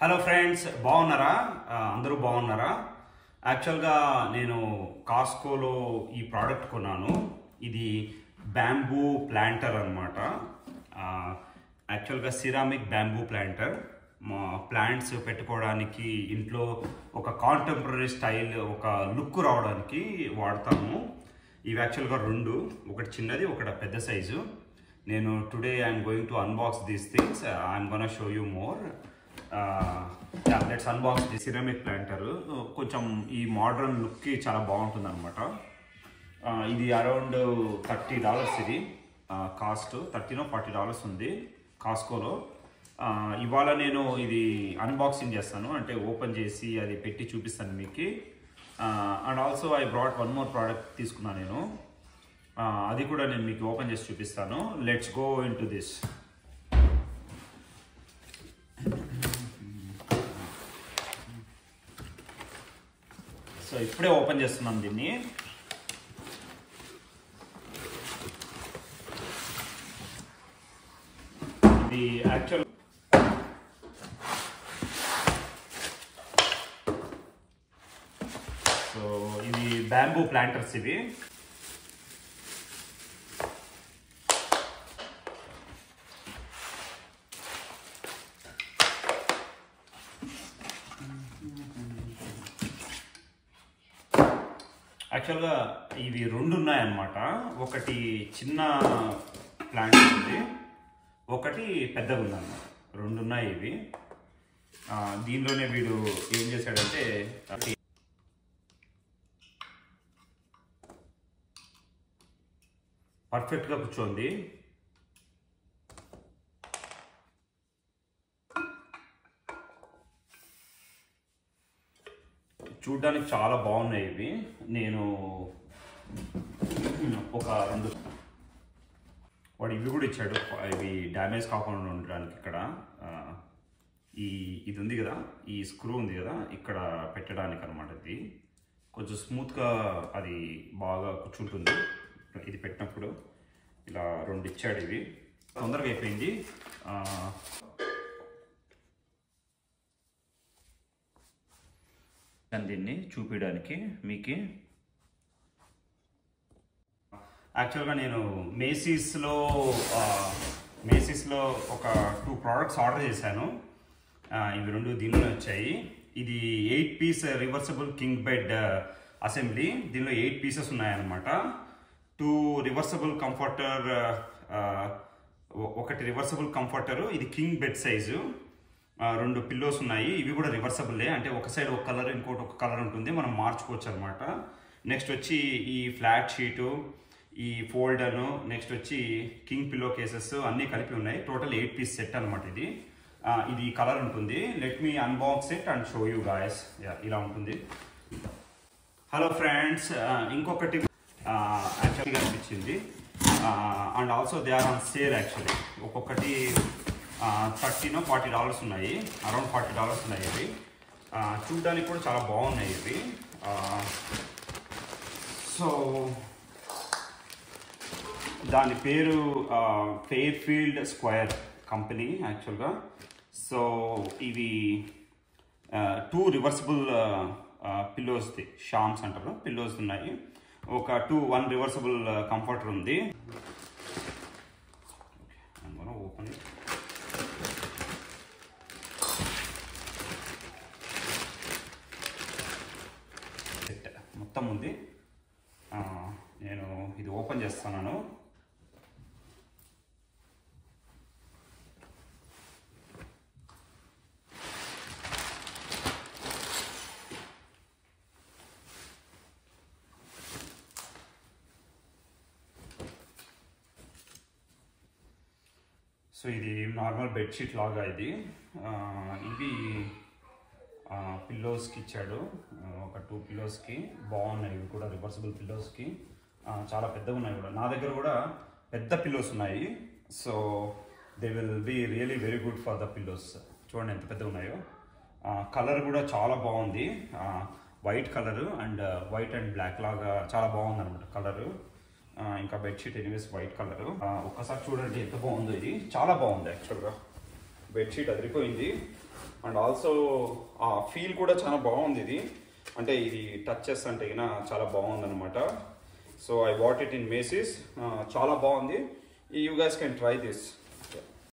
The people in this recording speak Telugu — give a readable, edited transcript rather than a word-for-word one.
హలో ఫ్రెండ్స్, బాగున్నారా? అందరూ బాగున్నారా? యాక్చువల్గా నేను కాస్కోలో ఈ ప్రోడక్ట్ కొన్నాను. ఇది బ్యాంబూ ప్లాంటర్ అనమాట. యాక్చువల్గా సిరామిక్ బ్యాంబూ ప్లాంటర్. మా ప్లాంట్స్ పెట్టుకోవడానికి ఇంట్లో ఒక కాంటెంపరీ స్టైల్, ఒక లుక్ రావడానికి వాడతాము. ఇవి యాక్చువల్గా రెండు, ఒకటి చిన్నది, ఒకటి పెద్ద సైజు. నేను today I'm going to unbox these things. I'm gonna show you more. Let's unbox the ceramic planter. కొంచెం ఈ మోడర్న్ లుక్కి చాలా బాగుంటుంది అనమాట. ఇది అరౌండ్ $30 ఇది కాస్ట్. $30 ఉంది కాస్కోలో. ఇవాళ నేను ఇది అన్బాక్సింగ్ చేస్తాను, అంటే ఓపెన్ చేసి అది పెట్టి చూపిస్తాను మీకు. And also I brought one more product తీసుకున్నాను నేను, అది కూడా నేను మీకు ఓపెన్ చేసి చూపిస్తాను. Let's go in to this. So ఇప్పుడే ఓపెన్ చేస్తున్నాం దీన్ని. ఇది యాక్చువల్ సో ఇది బ్యాంబూ ప్లాంటర్స్ ఇవి. యాక్చువల్గా ఇవి రెండు ఉన్నాయన్నమాట. ఒకటి చిన్న ప్లాంట్ ఉంది, ఒకటి పెద్దగా ఉందన్నమాట. రెండు ఉన్నాయి ఇవి. దీనిలోనే వీడు ఏం చేశాడంటే పర్ఫెక్ట్గా కూర్చోంది. చూడ్డానికి చాలా బాగున్నాయి ఇవి. నేను ఒక రెండు వాడు ఇవి కూడా ఇచ్చాడు, ఇవి డ్యామేజ్ కాకుండా ఉండడానికి. ఇక్కడ ఇది ఉంది కదా, ఈ స్క్రూ ఉంది కదా, ఇక్కడ పెట్టడానికి అనమాట. ఇది కొంచెం స్మూత్గా అది బాగా కూర్చుంటుంది. ఇది పెట్టినప్పుడు ఇలా రెండు ఇచ్చాడు. ఇవి తొందరగా అయిపోయింది. దీన్ని చూపించడానికి మీకు. యాక్చువల్గా నేను మేసీస్లో ఒక 2 ప్రోడక్ట్స్ ఆర్డర్ చేశాను. ఇవి రెండు దీనిలో వచ్చాయి. ఇది 8 piece reversible king bed assembly. దీనిలో 8 పీసెస్ ఉన్నాయన్నమాట. 2 రివర్సబుల్ కంఫర్టర్, ఒకటి రివర్సబుల్ కంఫర్టరు. ఇది కింగ్ బెడ్ సైజు. 2 పిల్లోస్ ఉన్నాయి. ఇవి కూడా రివర్సబుల్లే, అంటే ఒక సైడ్ ఒక కలర్, ఇంకోటి ఒక కలర్ ఉంటుంది, మనం మార్చుకోవచ్చు అనమాట. నెక్స్ట్ వచ్చి ఈ ఫ్లాట్ షీటు, ఈ ఫోల్డర్ను, నెక్స్ట్ వచ్చి కింగ్ పిల్లో కేసెస్ అన్నీ కలిపి ఉన్నాయి. టోటల్ 8 పీస్ సెట్ అనమాట ఇది. ఇది కలర్ ఉంటుంది. Let me unbox it and show you guys. ఇలా ఉంటుంది. హలో ఫ్రెండ్స్, ఇంకొకటి యాక్చువల్గా అనిపించింది. And also they are on sale. Actually ఒక్కొక్కటి $30-40 ఉన్నాయి. అరౌండ్ $40 ఉన్నాయి ఇవి. చూడ్డానికి కూడా చాలా బాగున్నాయి ఇవి. సో దాని పేరు ఫెయిర్ఫీల్డ్ స్క్వేర్ కంపెనీ యాక్చువల్గా. సో ఇవి 2 రివర్సబుల్ పిల్లోస్ది, షామ్స్ అంటారు, పిల్లోస్ ఉన్నాయి. ఒక 1 రివర్సబుల్ కంఫర్టర్ ఉంది. ఓపెన్ మొత్తం ఉంది. నేను ఇది ఓపెన్ చేస్తున్నాను. సో ఇది నార్మల్ బెడ్షీట్ లాగా ఇది. ఇవి పిల్లోస్కి ఇచ్చాడు. ఒక 2 పిల్లోస్కి బాగున్నాయి. ఇవి కూడా రివర్సబుల్ పిల్లోస్కి చాలా పెద్దగా ఉన్నాయి కూడా. నా దగ్గర కూడా పెద్ద పిల్లోస్ ఉన్నాయి. So they will be really very good for the pillows. చూడండి ఎంత పెద్దగా ఉన్నాయో. కలర్ కూడా చాలా బాగుంది. White colour and white and black లాగా చాలా బాగుంది అనమాట కలరు. ఇంకా బెడ్షీట్ ఎనీవేస్ వైట్ కలర్. ఒక్కసారి చూడండి ఎంత బాగుందో. ఇది చాలా బాగుంది యాక్చువల్గా. బెడ్షీట్ అదిరిపోయింది. అండ్ ఆల్సో ఆ ఫీల్ కూడా చాలా బాగుంది ఇది, అంటే ఇది టచ్ చేస్తా అంటే చాలా బాగుంది అనమాట. So I what it in Macy's, చాలా బాగుంది. You guys can try this.